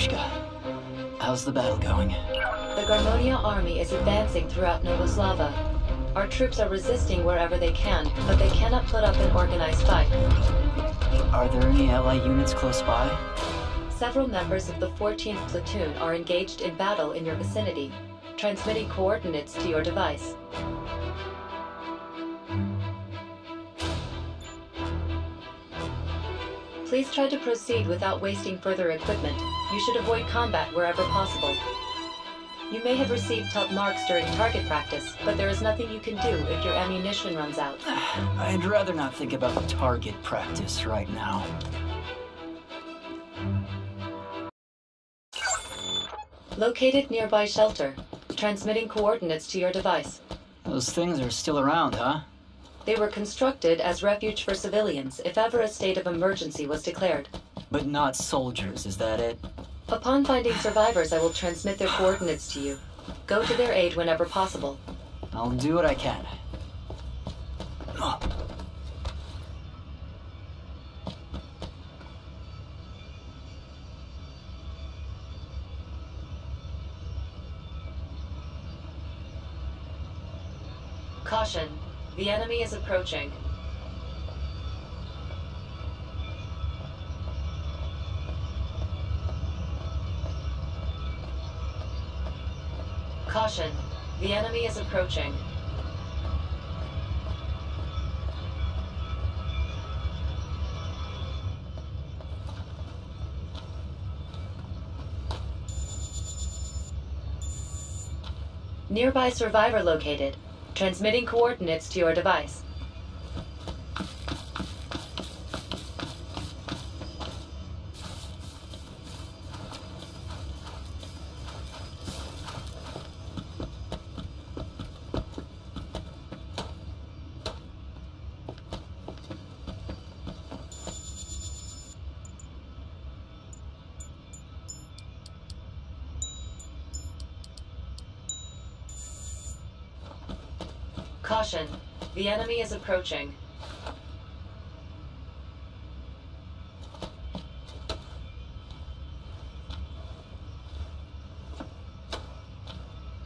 Babushka. How's the battle going? The Garmonia army is advancing throughout Novoslava. Our troops are resisting wherever they can, but they cannot put up an organized fight. Are there any ally units close by? Several members of the 14th Platoon are engaged in battle in your vicinity, transmitting coordinates to your device. Please try to proceed without wasting further equipment. You should avoid combat wherever possible. You may have received top marks during target practice, but there is nothing you can do if your ammunition runs out. I'd rather not think about target practice right now. Located nearby shelter, transmitting coordinates to your device. Those things are still around, huh? They were constructed as refuge for civilians if ever a state of emergency was declared. But not soldiers, is that it? Upon finding survivors, I will transmit their coordinates to you. Go to their aid whenever possible. I'll do what I can. Caution. The enemy is approaching. Caution. The enemy is approaching. Nearby survivor located. Transmitting coordinates to your device. Caution. The enemy is approaching.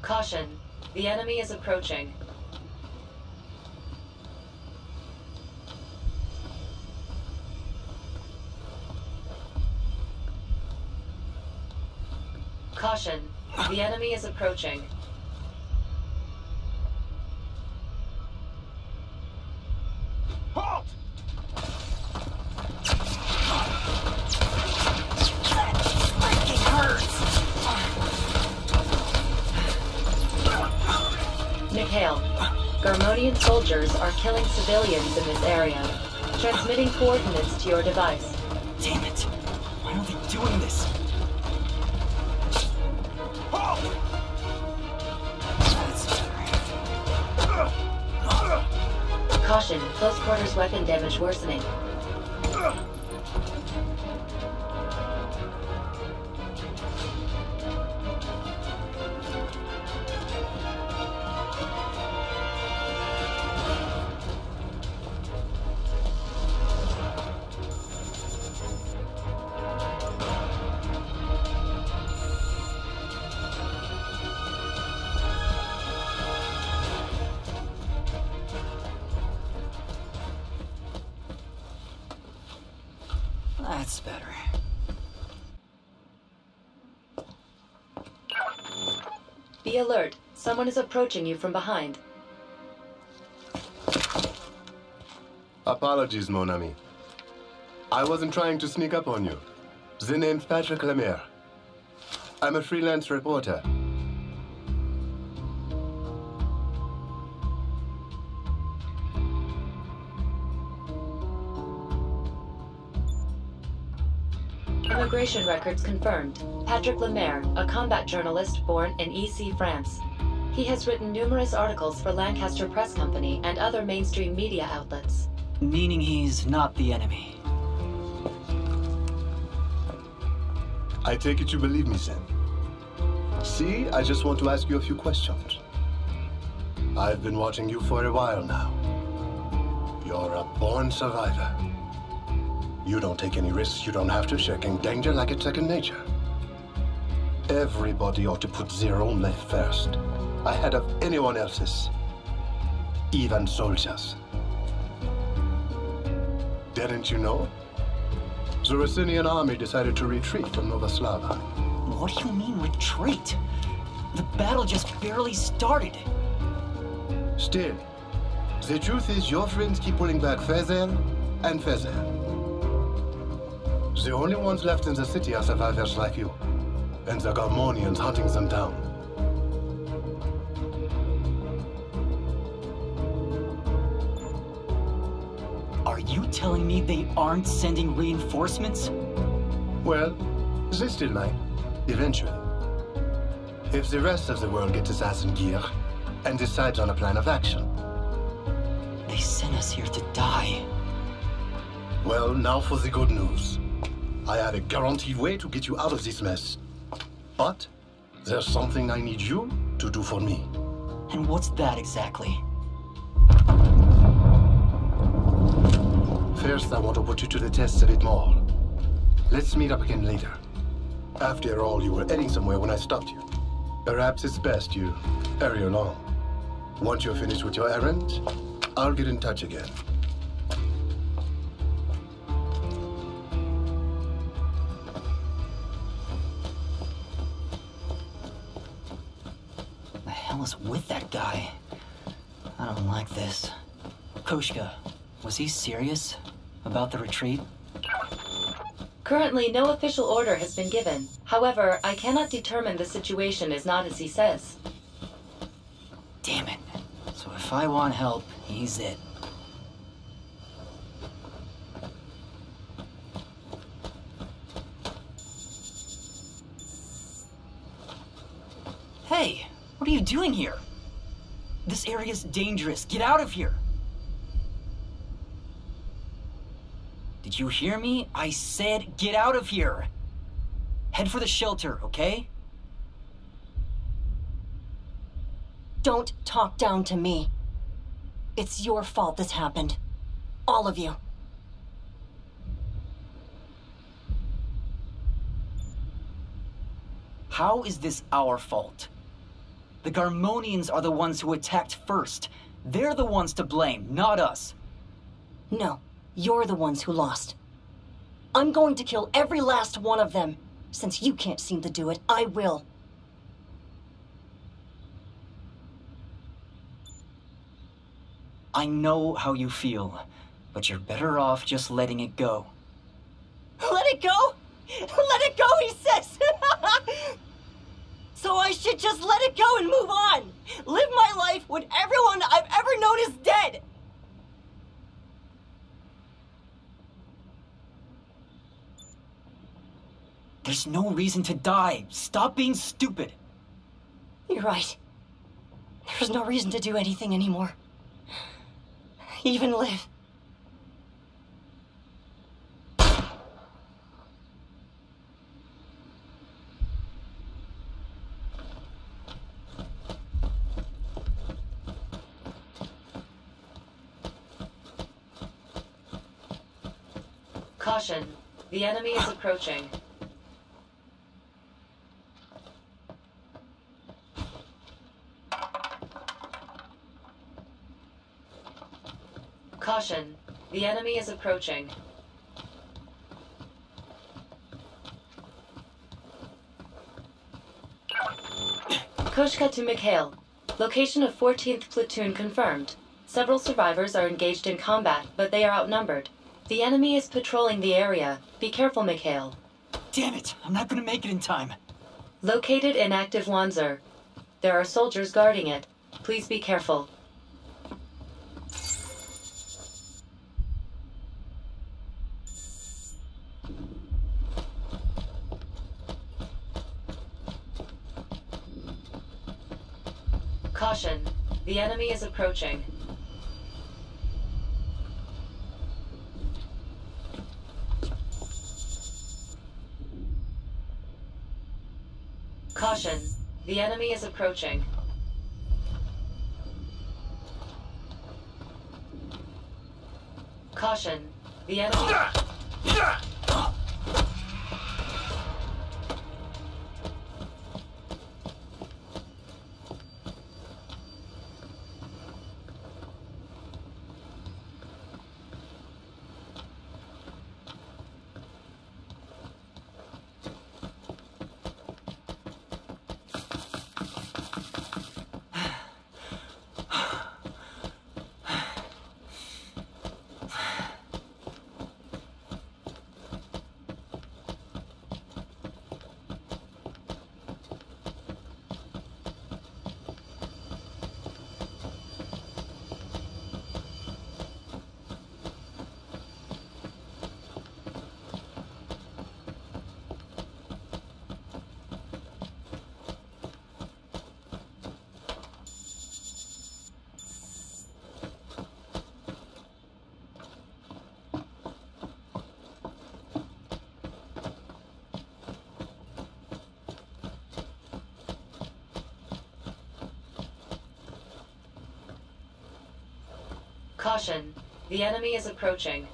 Caution. The enemy is approaching. Caution. The enemy is approaching. Halt! Freaking hurts! Mikhail, Garmonian soldiers are killing civilians in this area. Transmitting coordinates to your device. Damn it! Why are they doing this? Halt! That's better. Caution, close quarters weapon damage worsening. That's better. Be alert. Someone is approaching you from behind. Apologies, mon ami. I wasn't trying to sneak up on you. The name's Patrick Lemaire. I'm a freelance reporter. Immigration records confirmed. Patrick Lemaire, a combat journalist born in EC, France. He has written numerous articles for Lancaster Press Company and other mainstream media outlets. Meaning he's not the enemy. I take it you believe me, Sen. See, I just want to ask you a few questions. I've been watching you for a while now. You're a born survivor. You don't take any risks you don't have to, shaking danger like it's second nature. Everybody ought to put their own life first, ahead of anyone else's, even soldiers. Didn't you know? The Russinian army decided to retreat from Nova Slava. What do you mean, retreat? The battle just barely started. Still, the truth is your friends keep pulling back further and further. The only ones left in the city are survivors like you, and the Garmonians hunting them down. Are you telling me they aren't sending reinforcements? Well, they still might, eventually. If the rest of the world gets its ass in gear and decides on a plan of action. They sent us here to die. Well, now for the good news. I have a guaranteed way to get you out of this mess. But there's something I need you to do for me. And what's that exactly? First, I want to put you to the test a bit more. Let's meet up again later. After all, you were heading somewhere when I stopped you. Perhaps it's best you hurry along. Once you're finished with your errand, I'll get in touch again. The hell is with that guy? I don't like this. Koshka, was he serious about the retreat? Currently, no official order has been given. However, I cannot determine the situation is not as he says. Damn it. So if I want help, he's it. Hey, what are you doing here? This area's dangerous. Get out of here. Did you hear me? I said get out of here. Head for the shelter, okay? Don't talk down to me. It's your fault this happened. All of you. How is this our fault? The Garmonians are the ones who attacked first. They're the ones to blame, not us. No, you're the ones who lost. I'm going to kill every last one of them. Since you can't seem to do it, I will. I know how you feel, but you're better off just letting it go. Let it go? Let it go, he says! So I should just let it go and move on! Live my life when everyone I've ever known is dead! There's no reason to die. Stop being stupid. You're right. There's no reason to do anything anymore. Even live. Caution. The enemy is approaching. Caution. The enemy is approaching. Koshka to Mikhail. Location of 14th Platoon confirmed. Several survivors are engaged in combat, but they are outnumbered. The enemy is patrolling the area. Be careful, Mikhail. Damn it, I'm not gonna make it in time. Located in active Wanzer. There are soldiers guarding it. Please be careful. Caution. The enemy is approaching. Caution. The enemy is approaching. Caution. The enemy... Caution. The enemy is approaching.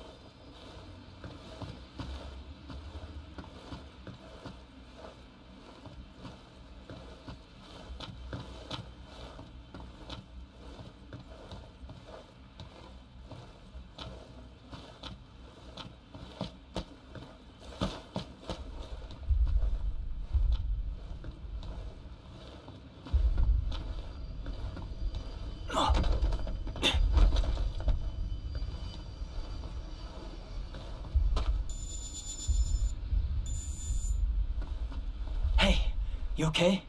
You okay?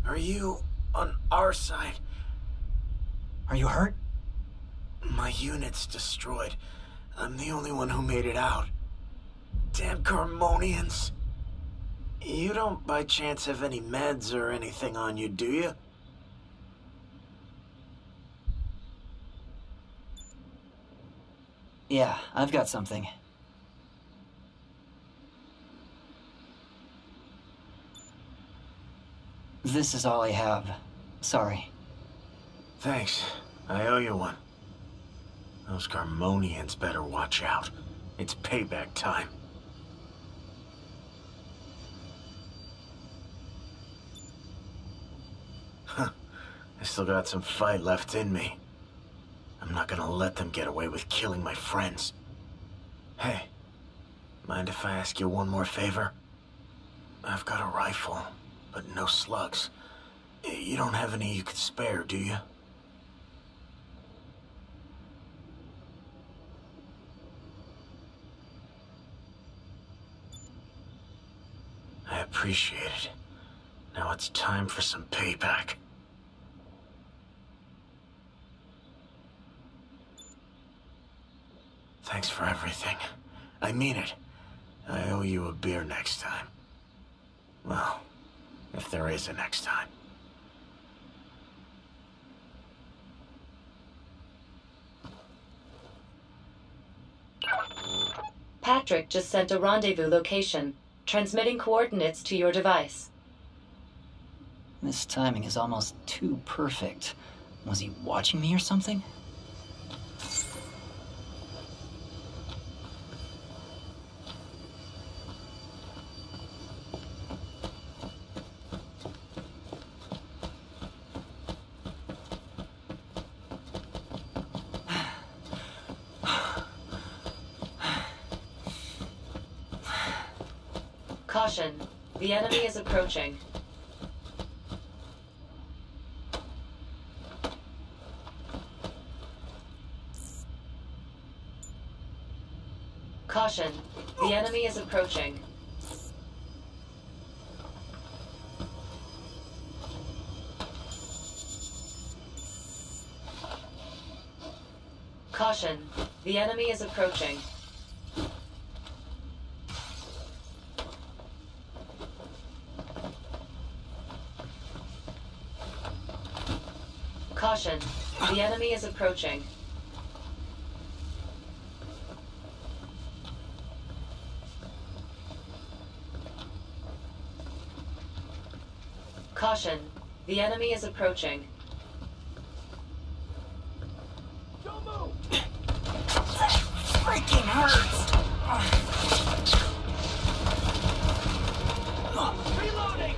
Are you on our side? Are you hurt? My unit's destroyed. I'm the only one who made it out. Damn Carmonians. You don't by chance have any meds or anything on you, do you? Yeah, I've got something. This is all I have. Sorry. Thanks. I owe you one. Those Carmonians better watch out. It's payback time. Huh. I still got some fight left in me. I'm not gonna let them get away with killing my friends. Hey, mind if I ask you one more favor? I've got a rifle, but no slugs. You don't have any you could spare, do you? I appreciate it. Now it's time for some payback. Thanks for everything. I mean it. I owe you a beer next time. Well, if there is a next time. Patrick just sent a rendezvous location, transmitting coordinates to your device. This timing is almost too perfect. Was he watching me or something? Caution. The enemy is approaching. Caution. The enemy is approaching. Caution. The enemy is approaching. Caution. The enemy is approaching. Caution. The enemy is approaching. Don't move! Freaking hurts! Reloading!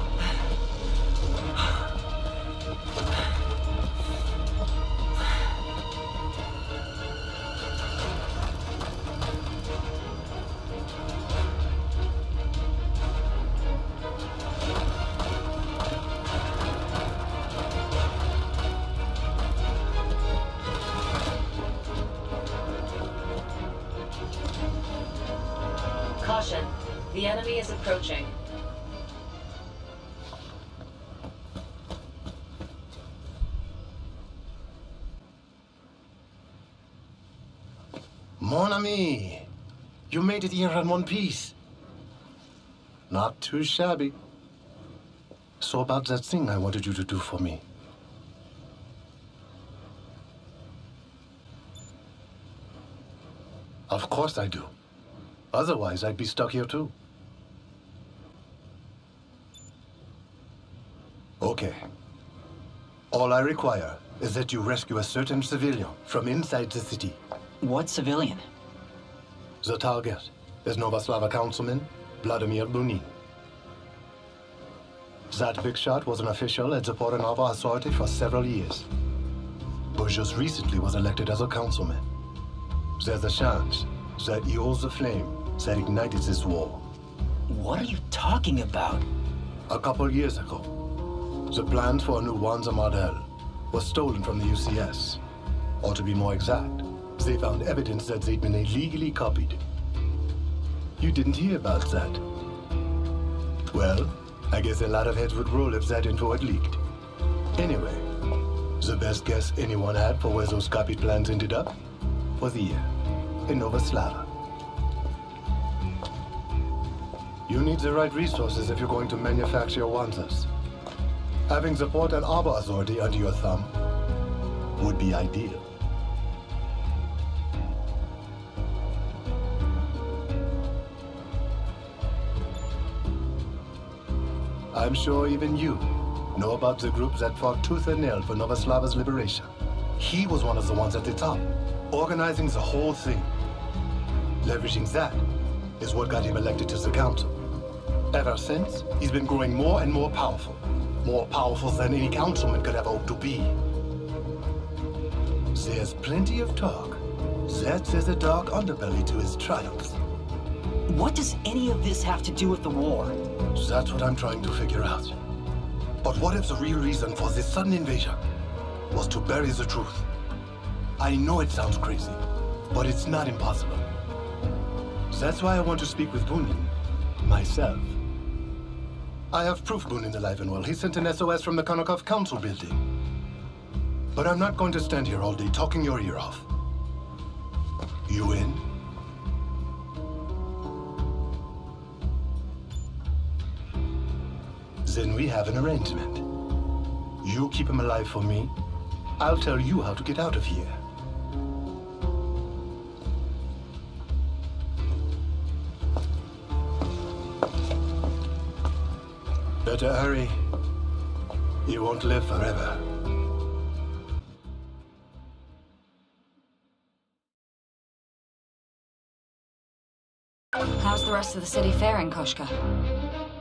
Caution. The enemy is approaching. Mon ami, you made it here in one piece. Not too shabby. So about that thing I wanted you to do for me. Of course I do. Otherwise, I'd be stuck here too. Okay. All I require is that you rescue a certain civilian from inside the city. What civilian? The target is Novoslava councilman Vladimir Bunin. That big shot was an official at the Portanova Authority for several years, but just recently was elected as a councilman. There's a chance that he holds the flame that ignited this war. What are you talking about? A couple years ago, the plans for a new Wanza model was stolen from the UCS. Or to be more exact, they found evidence that they'd been illegally copied. You didn't hear about that. Well, I guess a lot of heads would roll if that info had leaked. Anyway, the best guess anyone had for where those copied plans ended up was here, in Novoslava. You need the right resources if you're going to manufacture Wanzas. Having the Port and Arbor Authority under your thumb would be ideal. I'm sure even you know about the group that fought tooth and nail for Novoslava's liberation. He was one of the ones at the top, organizing the whole thing. Leveraging that is what got him elected to the council. Ever since, he's been growing more and more powerful. More powerful than any councilman could ever hope to be. There's plenty of talk that there's a dark underbelly to his triumphs. What does any of this have to do with the war? That's what I'm trying to figure out. But what if the real reason for this sudden invasion was to bury the truth? I know it sounds crazy, but it's not impossible. That's why I want to speak with Bunin, myself. I have proof Bunin alive and well. He sent an SOS from the Konakov Council building. But I'm not going to stand here all day talking your ear off. You in? Then we have an arrangement. You keep him alive for me. I'll tell you how to get out of here. Better hurry. He won't live forever. How's the rest of the city faring, Koshka?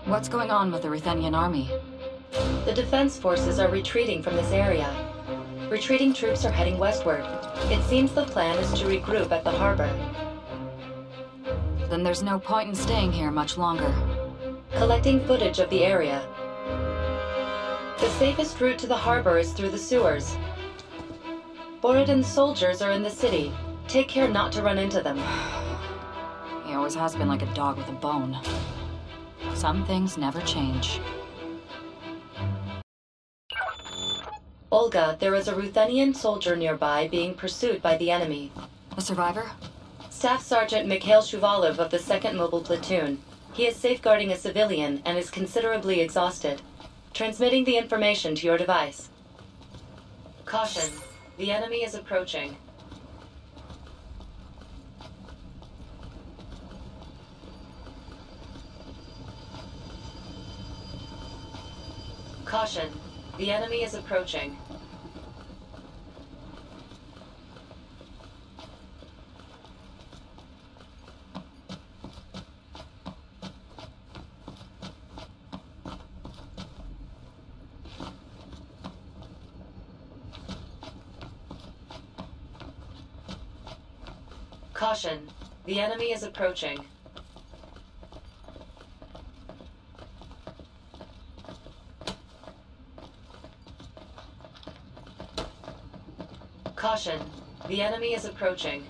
What's going on with the Ruthenian army? The defense forces are retreating from this area. Retreating troops are heading westward. It seems the plan is to regroup at the harbor. Then there's no point in staying here much longer. Collecting footage of the area. The safest route to the harbor is through the sewers. Borodin's soldiers are in the city. Take care not to run into them. He always has been like a dog with a bone. Some things never change. Olga, there is a Ruthenian soldier nearby being pursued by the enemy. A survivor? Staff Sergeant Mikhail Shuvalov of the 2nd Mobile Platoon. He is safeguarding a civilian and is considerably exhausted. Transmitting the information to your device. Caution. The enemy is approaching. Caution. The enemy is approaching. Caution. The enemy is approaching. Caution. The enemy is approaching.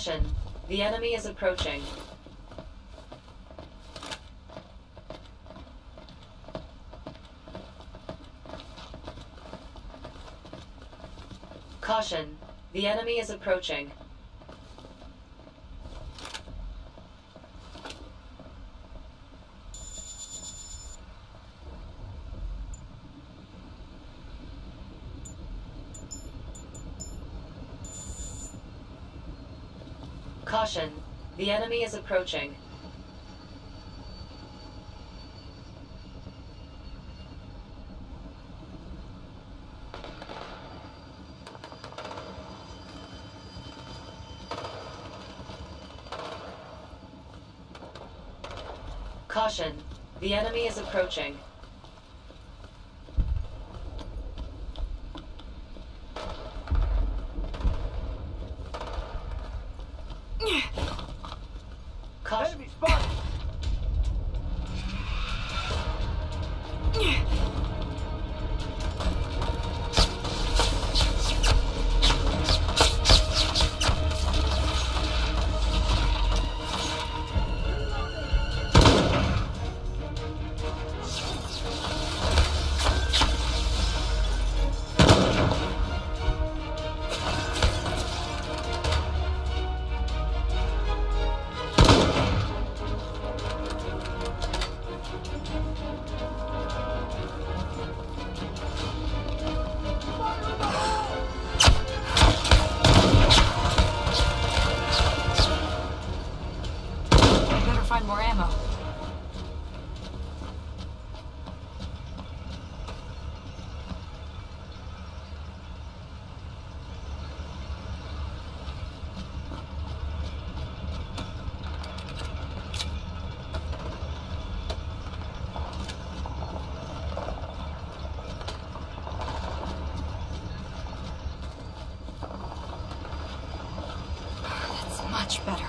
Caution. The enemy is approaching. Caution. The enemy is approaching. Caution. The enemy is approaching. Caution. The enemy is approaching. Caution. Enemy spotted! Find more ammo. That's much better.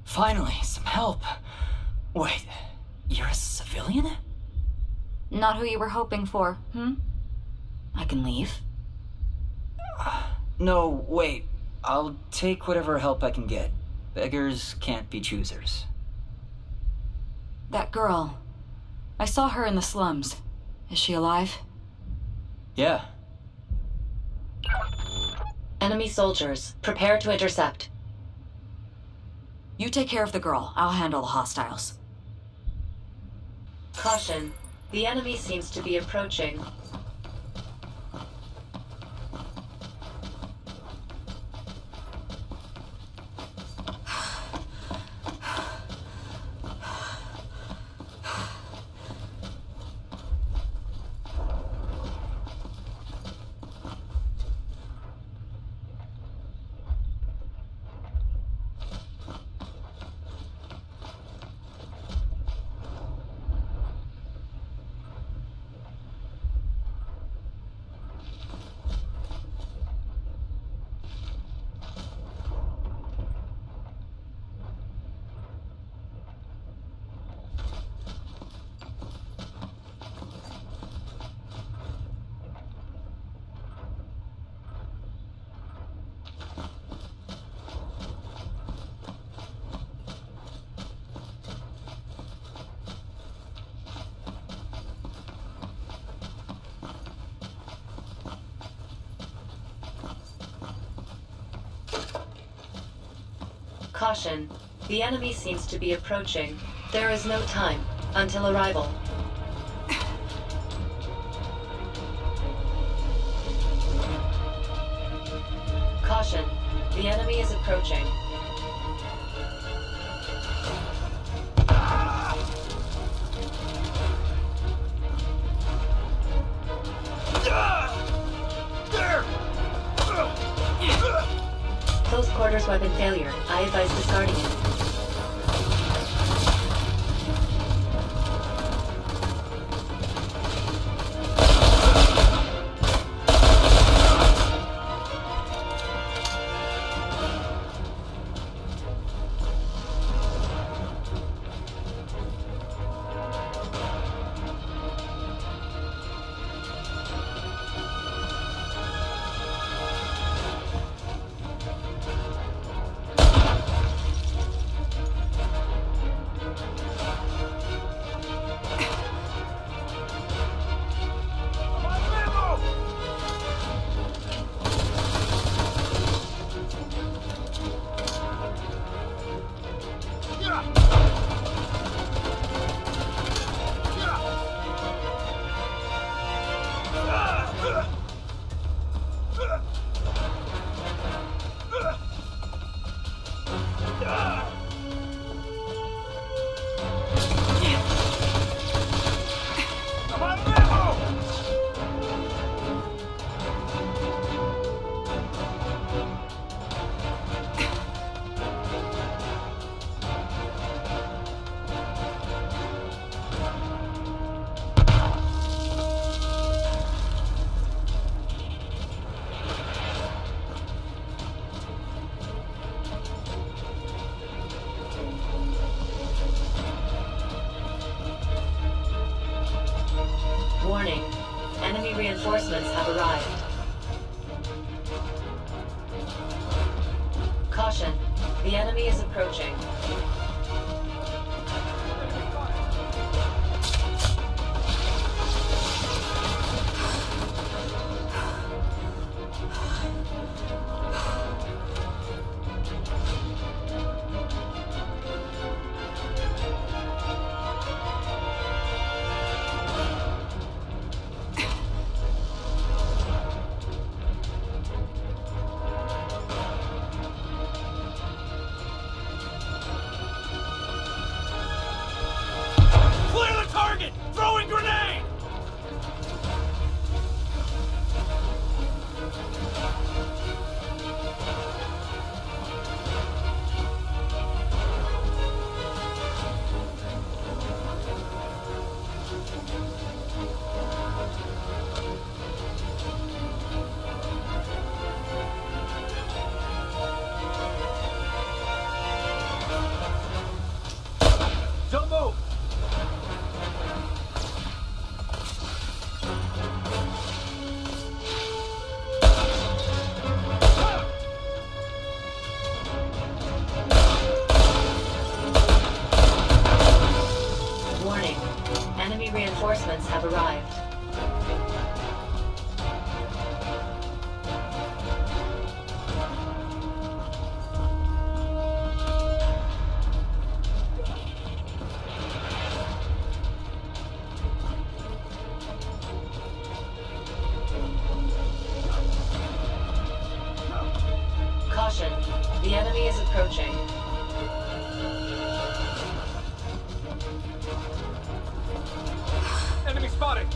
Finally, some help. Wait, you're a civilian? Not who you were hoping for, hmm? I can leave. No, wait. I'll take whatever help I can get. Beggars can't be choosers. That girl. I saw her in the slums. Is she alive? Yeah. Enemy soldiers. Prepare to intercept. You take care of the girl. I'll handle the hostiles. Caution. The enemy seems to be approaching. Caution. The enemy seems to be approaching. There is no time until arrival. Caution. The enemy is approaching. Close quarters weapon failure. I advise discarding it. Warning. Enemy reinforcements have arrived. Caution. The enemy is approaching. Reinforcements have arrived. Caution, the enemy is approaching. Enemy spotted!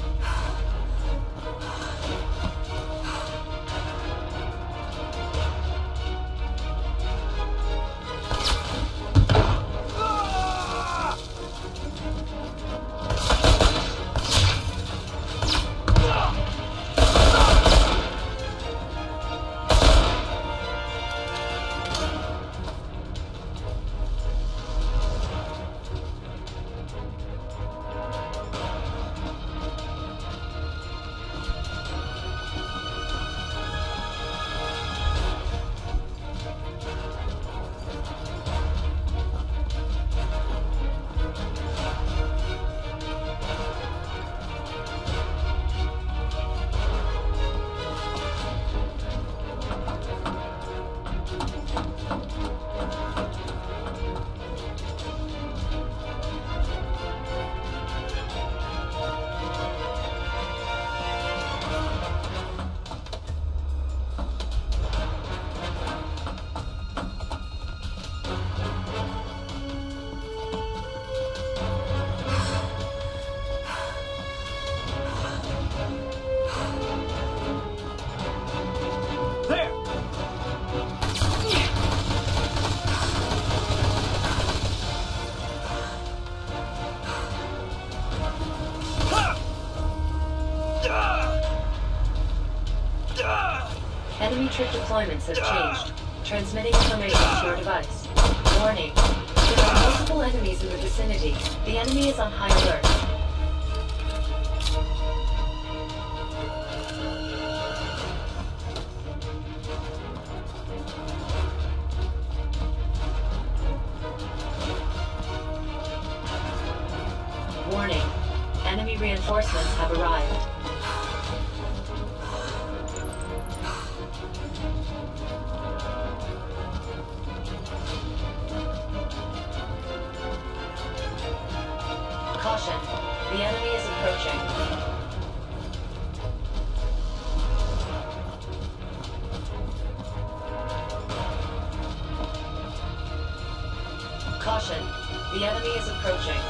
biometric deployments have changed, transmitting information to your device. Warning. There are multiple enemies in the vicinity. The enemy is on high alert. Warning. Enemy reinforcements have arrived. Caution. The enemy is approaching. Caution. The enemy is approaching.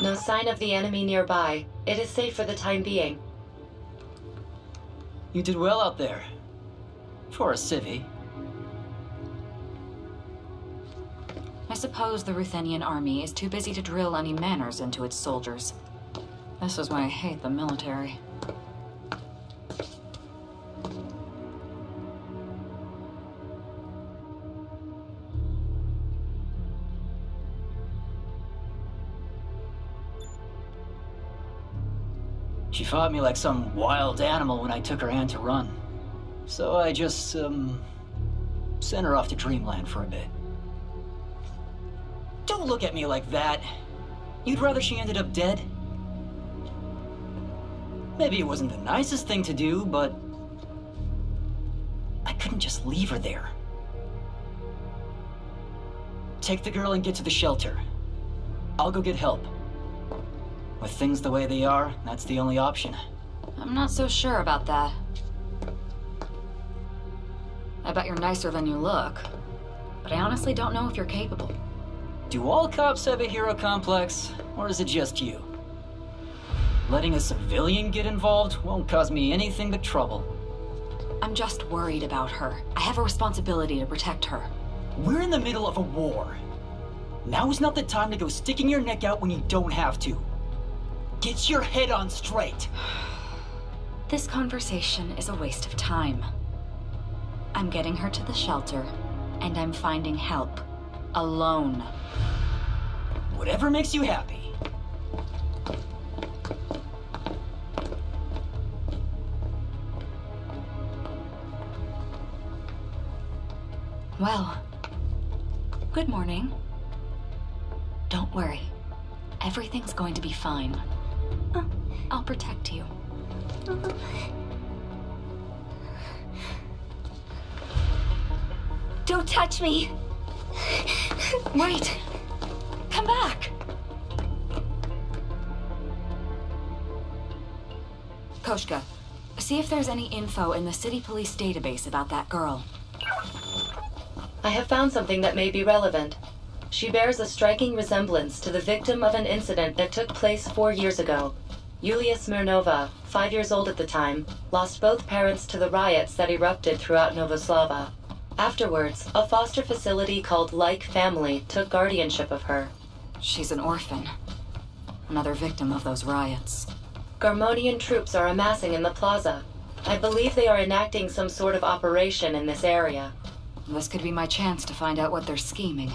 No sign of the enemy nearby. It is safe for the time being. You did well out there. For a civvy. I suppose the Ruthenian army is too busy to drill any manners into its soldiers. This is why I hate the military. She fought me like some wild animal when I took her hand to run. So I just, sent her off to Dreamland for a bit. Don't look at me like that. You'd rather she ended up dead? Maybe it wasn't the nicest thing to do, but I couldn't just leave her there. Take the girl and get to the shelter. I'll go get help. With things the way they are, that's the only option. I'm not so sure about that. I bet you're nicer than you look, but I honestly don't know if you're capable. Do all cops have a hero complex, or is it just you? Letting a civilian get involved won't cause me anything but trouble. I'm just worried about her. I have a responsibility to protect her. We're in the middle of a war. Now is not the time to go sticking your neck out when you don't have to. Get your head on straight. This conversation is a waste of time. I'm getting her to the shelter, and I'm finding help. Alone. Whatever makes you happy. Well, good morning. Don't worry. Everything's going to be fine. I'll protect you. Don't touch me! Wait! Come back! Koshka, see if there's any info in the city police database about that girl. I have found something that may be relevant. She bears a striking resemblance to the victim of an incident that took place 4 years ago. Yulia Smirnova, 5 years old at the time, lost both parents to the riots that erupted throughout Novoslava. Afterwards, a foster facility called Like Family took guardianship of her. She's an orphan. Another victim of those riots. Garmonian troops are amassing in the plaza. I believe they are enacting some sort of operation in this area. This could be my chance to find out what they're scheming.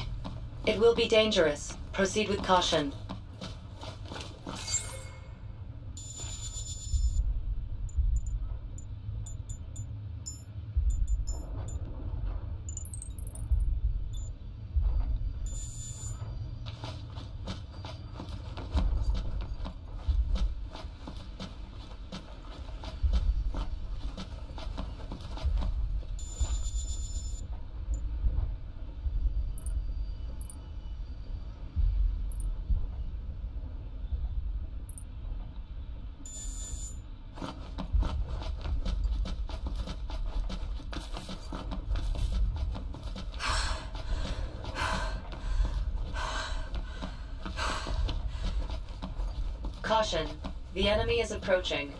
It will be dangerous. Proceed with caution. Caution. The enemy is approaching.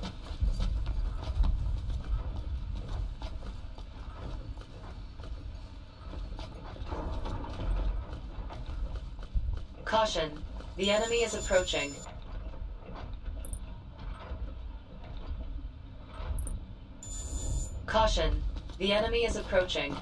Caution. The enemy is approaching. Caution. The enemy is approaching.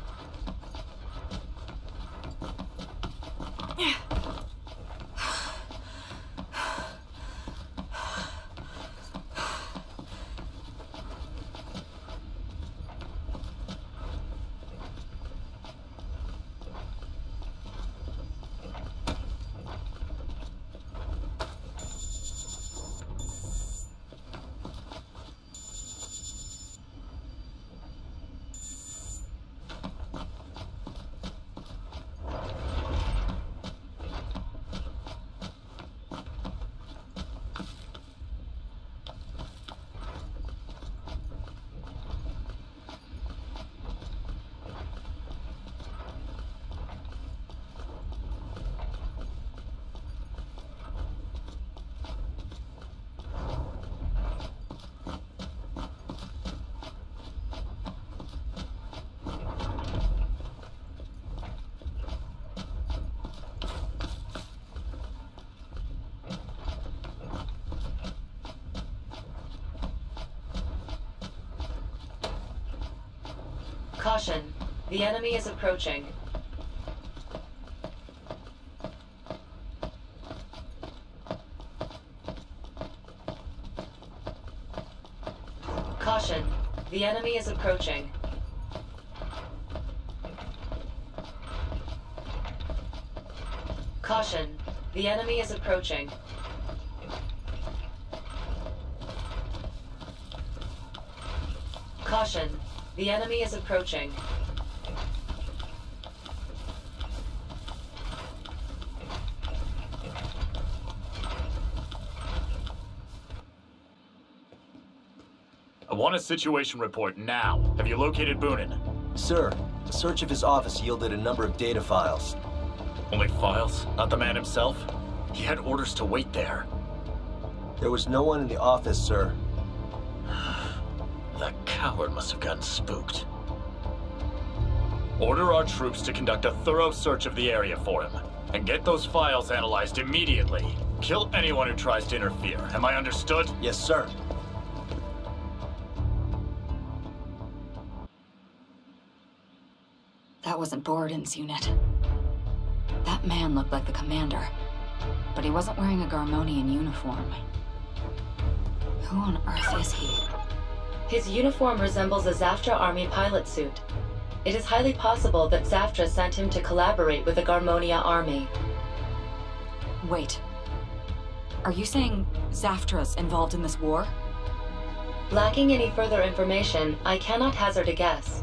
Caution. The enemy is approaching. Caution. The enemy is approaching. Caution. The enemy is approaching. Caution. The enemy is approaching. I want a situation report now. Have you located Boonin? Sir, a search of his office yielded a number of data files. Only files? Not the man himself? He had orders to wait there. There was no one in the office, sir. That coward must have gotten spooked. Order our troops to conduct a thorough search of the area for him, and get those files analyzed immediately. Kill anyone who tries to interfere. Am I understood? Yes, sir. That wasn't Borodin's unit. That man looked like the commander, but he wasn't wearing a Garmonian uniform. Who on earth is he? His uniform resembles a Zaftra army pilot suit. It is highly possible that Zaftra sent him to collaborate with the Garmonia army. Wait. Are you saying Zaftra's involved in this war? Lacking any further information, I cannot hazard a guess.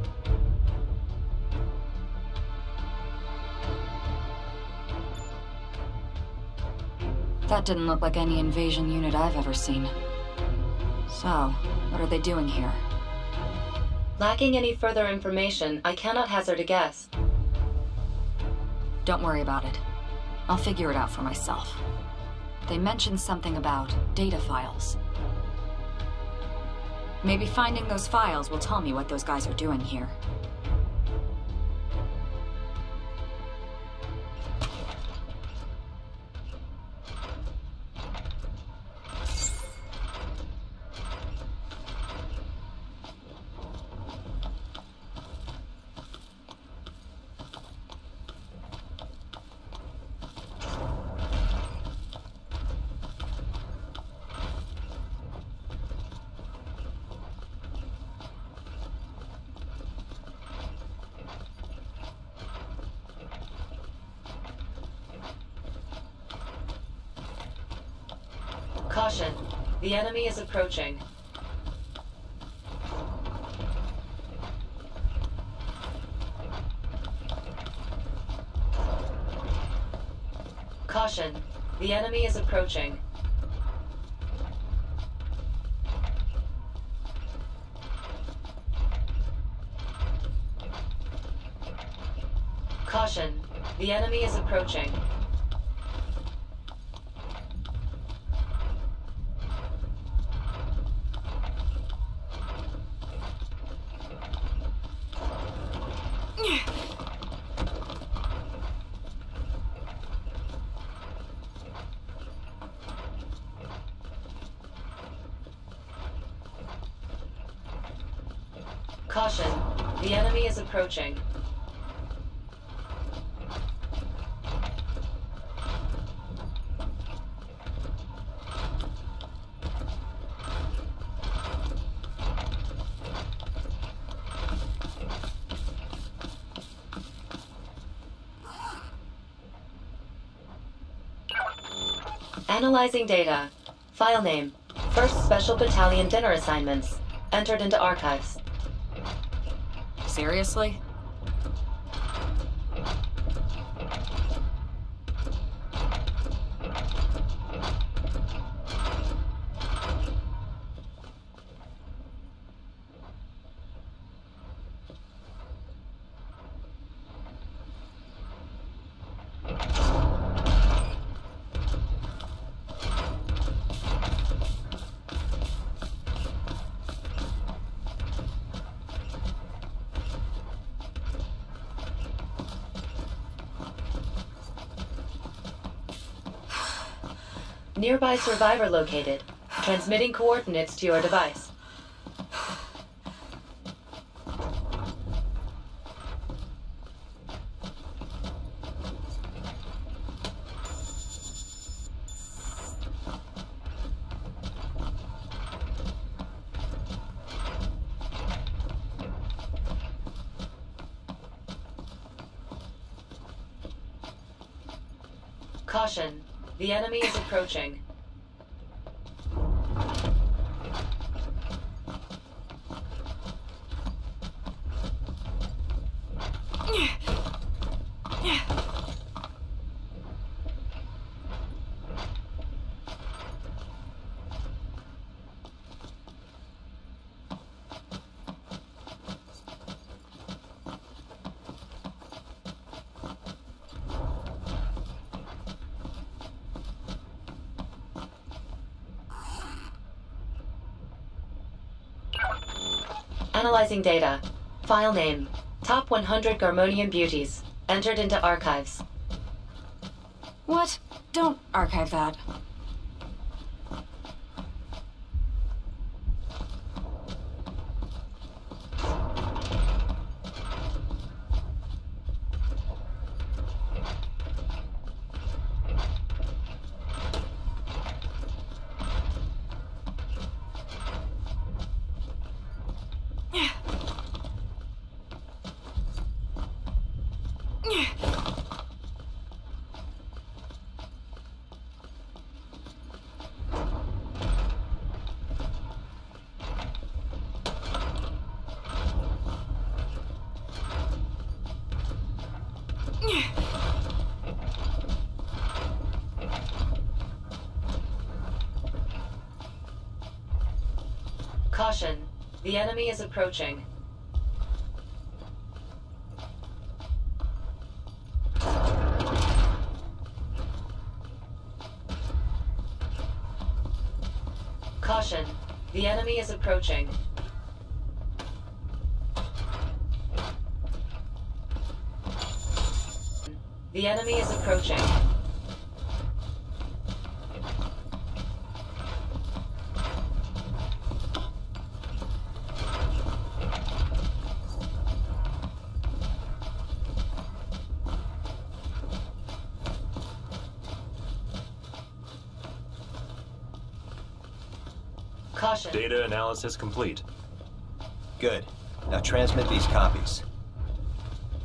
That didn't look like any invasion unit I've ever seen. So, what are they doing here? Lacking any further information, I cannot hazard a guess. Don't worry about it. I'll figure it out for myself. They mentioned something about data files. Maybe finding those files will tell me what those guys are doing here. Caution, the enemy is approaching. Caution, the enemy is approaching. Caution, the enemy is approaching. Caution, the enemy is approaching. Analyzing data. File name. 1st Special Battalion dinner assignments. Entered into archives. Seriously? Nearby survivor located. Transmitting coordinates to your device. Caution, the enemy is approaching. Analyzing data. File name. Top 100 Garmonian beauties. Entered into archives. What? Don't archive that. Caution, the enemy is approaching. Caution, the enemy is approaching. The enemy is approaching. Caution. Data analysis complete. Good. Now transmit these copies.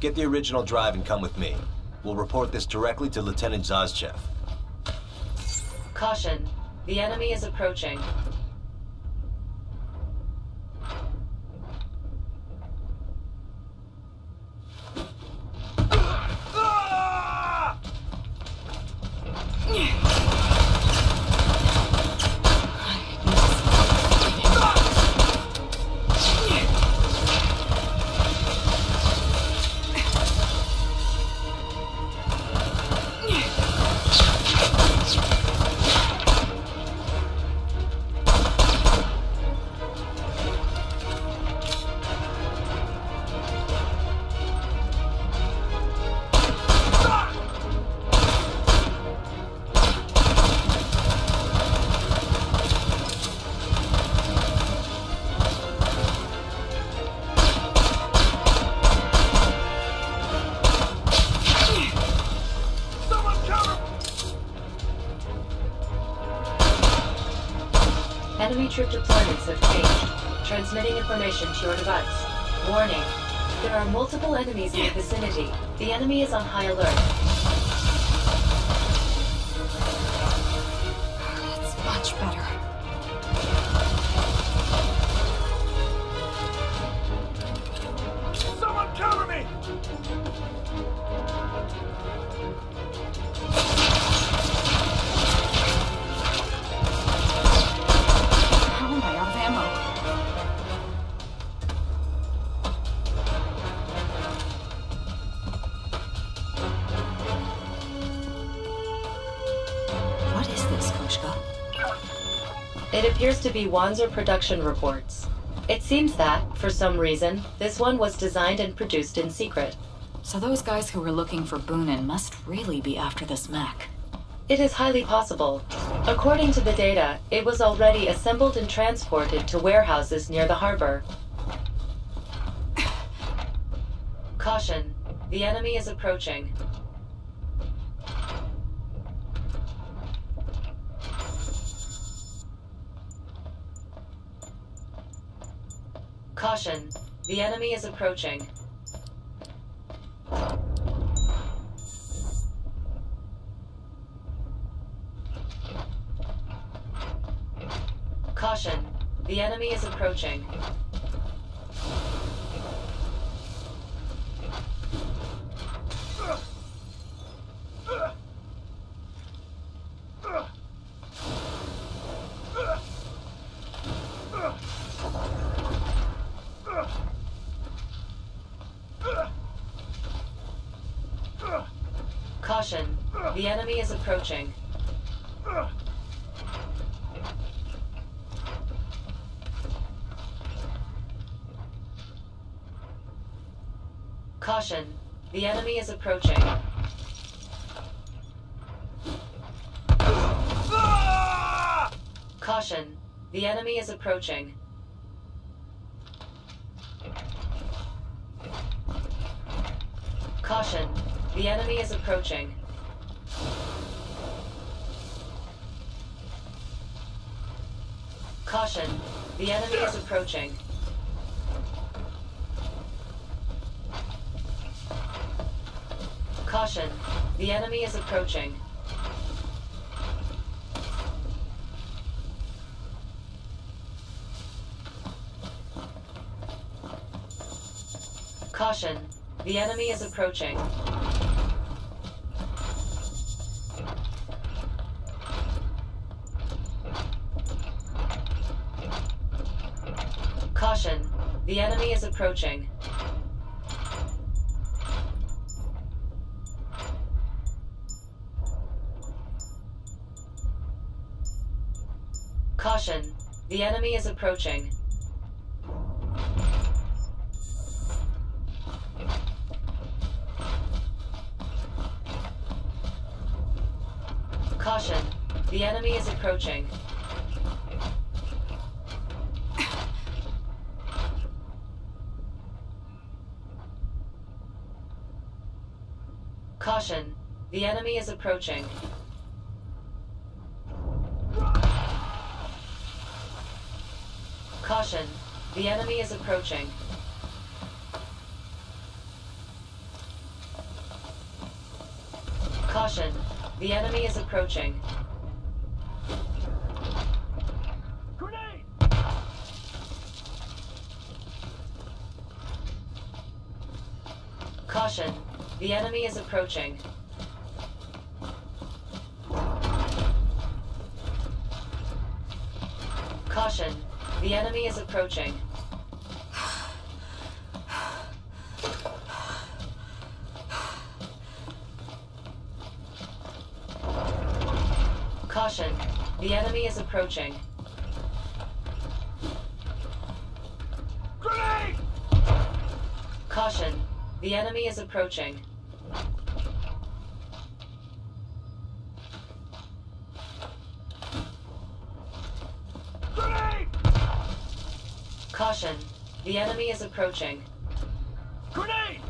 Get the original drive and come with me. We'll report this directly to Lieutenant Zazchev. Caution. The enemy is approaching. Enemy troop deployments have changed. Transmitting information to your device. Warning. There are multiple enemies in the vicinity. The enemy is on high alert. That's much better. Someone cover me! How am I out of ammo? What is this, Koshka? It appears to be Wanzer production reports. It seems that, for some reason, this one was designed and produced in secret. So those guys who were looking for Boonin must really be after this mech. It is highly possible. According to the data, it was already assembled and transported to warehouses near the harbor. Caution. The enemy is approaching. Caution. The enemy is approaching. Caution. The enemy is approaching. Caution. The enemy is approaching. Caution. The enemy is approaching. Caution. The enemy is approaching. Caution. The enemy is approaching. Caution. The enemy is approaching. Caution. The enemy is approaching. Caution. The enemy is approaching. Caution. The enemy is approaching. Caution. The enemy is approaching. Caution. The enemy is approaching. Caution. The enemy is approaching. Caution. The enemy is approaching. Caution. The enemy is approaching. Caution, the enemy is approaching. Caution, the enemy is approaching. Caution, the enemy is approaching. Grenade! Caution, the enemy is approaching. Grenade! Caution, the enemy is approaching. Grenade!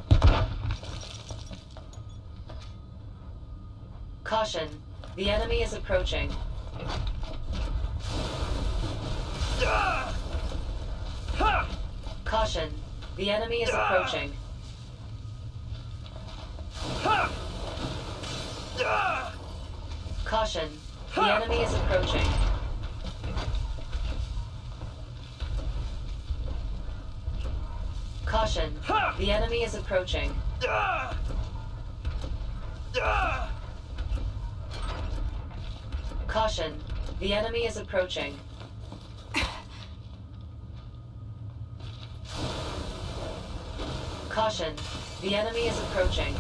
Caution, the enemy is approaching. Caution, the enemy is approaching. Caution, the enemy is approaching. Caution, the enemy is approaching. Caution, the enemy is approaching. Caution, the enemy is approaching.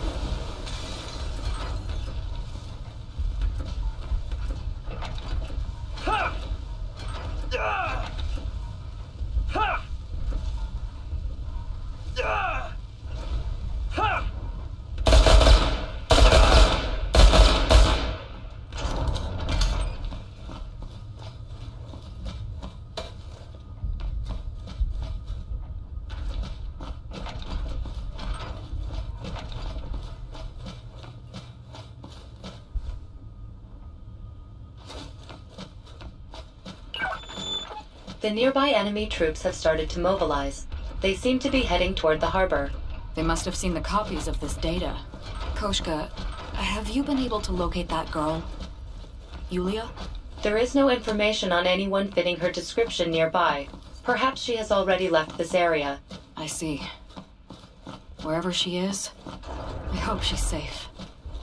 The nearby enemy troops have started to mobilize. They seem to be heading toward the harbor. They must have seen the copies of this data. Koshka, have you been able to locate that girl? Yulia? There is no information on anyone fitting her description nearby. Perhaps she has already left this area. I see. Wherever she is, I hope she's safe.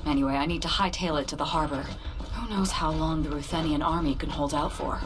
Anyway, I need to hightail it to the harbor. Who knows how long the Ruthenian army can hold out for.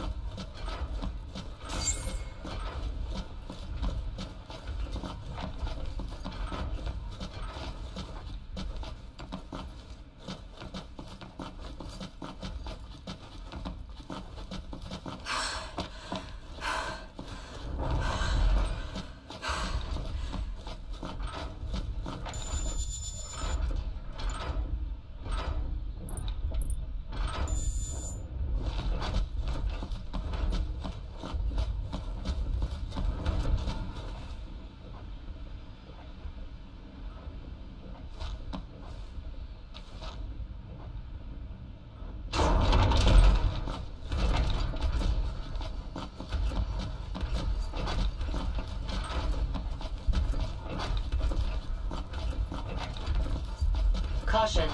Caution,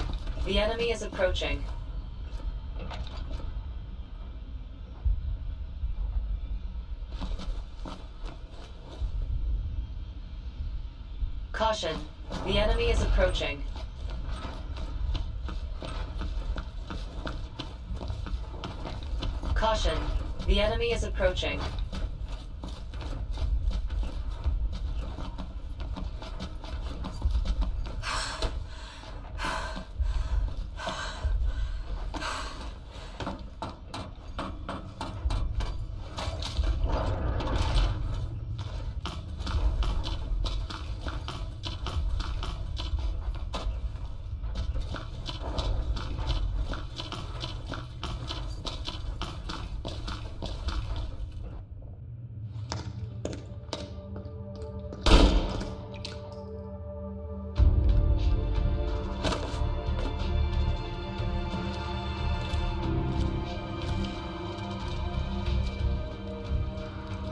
the enemy is approaching. Caution, the enemy is approaching. Caution, the enemy is approaching.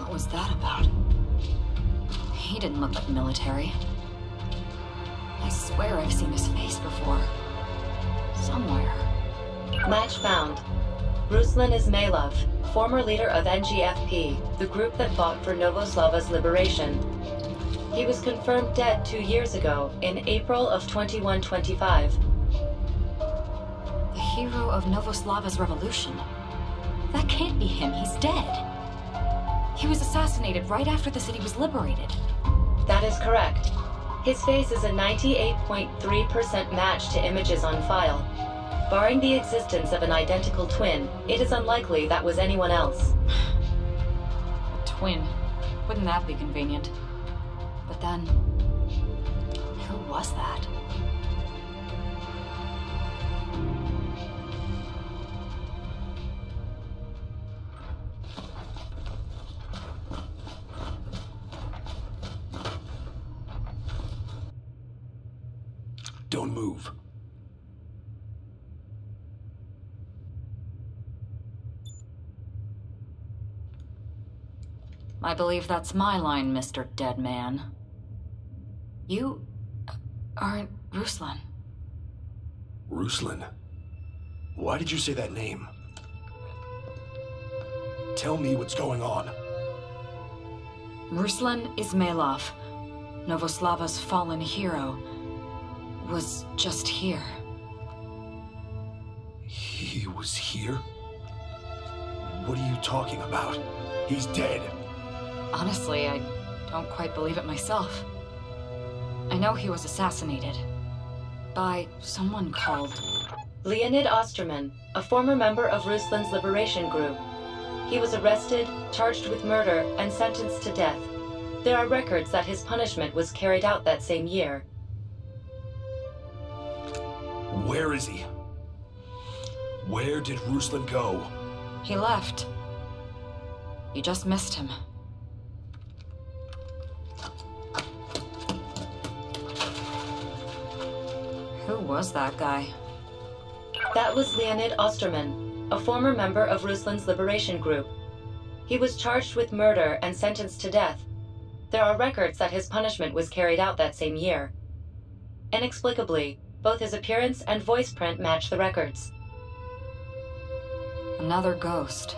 What was that about? He didn't look like military. I swear I've seen his face before. Somewhere. Match found. Ruslan Ismailov, former leader of NGFP, the group that fought for Novoslava's liberation. He was confirmed dead 2 years ago, in April of 2125. The hero of Novoslava's revolution. That can't be him, he's dead. He was assassinated right after the city was liberated. That is correct. His face is a 98.3% match to images on file. Barring the existence of an identical twin, it is unlikely that was anyone else. A twin. Wouldn't that be convenient? But then, who was that? Don't move. I believe that's my line, Mr. Dead Man. You aren't Ruslan. Ruslan? Why did you say that name? Tell me what's going on. Ruslan Ismailov, Novoslava's fallen hero, was just here. He was here? What are you talking about? He's dead. Honestly, I don't quite believe it myself. I know he was assassinated by someone called Leonid Osterman, a former member of Ruslan's liberation group. He was arrested, charged with murder, and sentenced to death. There are records that his punishment was carried out that same year. Where is he? Where did Ruslan go? He left. You just missed him. Who was that guy? That was Leonid Osterman, a former member of Ruslan's liberation group. He was charged with murder and sentenced to death. There are records that his punishment was carried out that same year. Inexplicably, both his appearance and voice print match the records. Another ghost.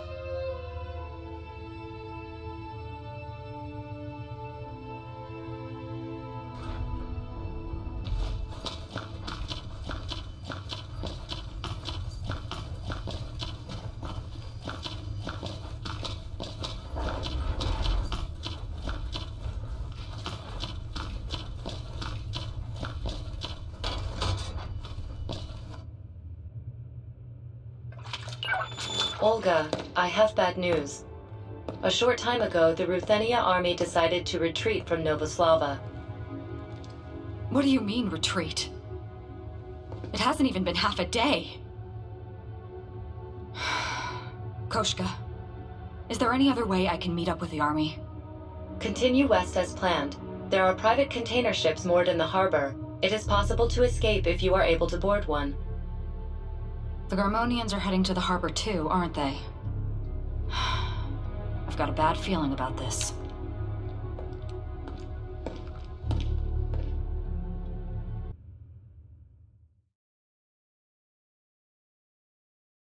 Olga, I have bad news. A short time ago, the Ruthenia army decided to retreat from Novoslava. What do you mean, retreat? It hasn't even been half a day. Koshka, is there any other way I can meet up with the army? Continue west as planned. There are private container ships moored in the harbor. It is possible to escape if you are able to board one. The Garmonians are heading to the harbor too, aren't they? I've got a bad feeling about this.